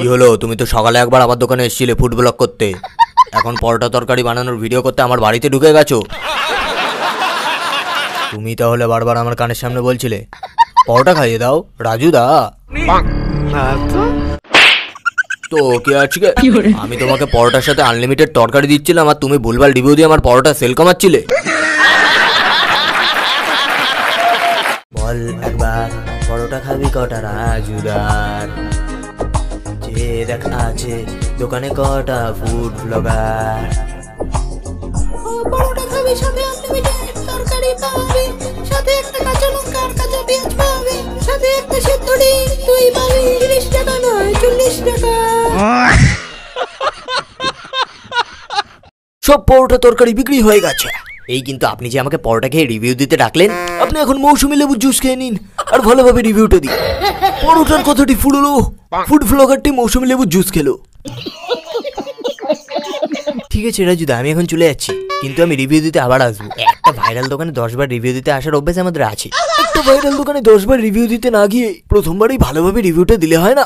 কি হলো, তুমি তো সকালে একবার আমার দোকানে এসেছিলে ফুড ব্লগ করতে, এখন পরোটা তরকারি বানানোর ভিডিও করতে আমার বাড়িতে ঢুকে গেছো। তুমি তাহলে বারবার আমার কানের সামনে বলছিলে পরোটা খাইয়ে দাও রাজু দা। তো কি আজকে আমি তোমাকে পরোটার সাথে আনলিমিটেড তরকারি দিচ্ছিলাম আর তুমি ভুলভাল রিভিউ দিয়ে আমার পরোটা সেল কমাচ্ছিলে। বল একবার পরোটা খাবি কটা রাজুদার, যে দেখ আছে দোকানে কটা ফুড ব্লগার। পরোটা খাবি সাথে আনলিমিটেড তরকারি পাবি, সাথে একটা কাঁচা লঙ্কা আর কাঁচা পেঁয়াজ পাবি, সাথে একটা সেদ্ধ ডিম তুই পাবি 30 টাকা নয় 40 টাকা। সব পরোটা তরকারি বিক্রি হয়ে গেছে। এই কিন্তু আপনি যে আমাকে পরোটা খেয়ে রিভিউ দিতে ডাকলেন, আপনি এখন মৌসুমী লেবুর জুস খেয়ে নিন আর ভালোভাবে রিভিউটা দিন। পরোটার কথাটি ফুরলো, ফুড ব্লগারটি মৌসুমী লেবুর জুস খেলো। ঠিক আছে রাজুদা, আমি এখন চলে যাচ্ছি, কিন্তু আমি রিভিউ দিতে আবার আসবো। একটা ভাইরাল দোকানে 10 বার রিভিউ দিতে আসার অভ্যাস আমাদের আছে। একটা ভাইরাল দোকানে 10 বার রিভিউ দিতে না গিয়ে প্রথমবারই ভালোভাবে রিভিউটা দিলে হয় না?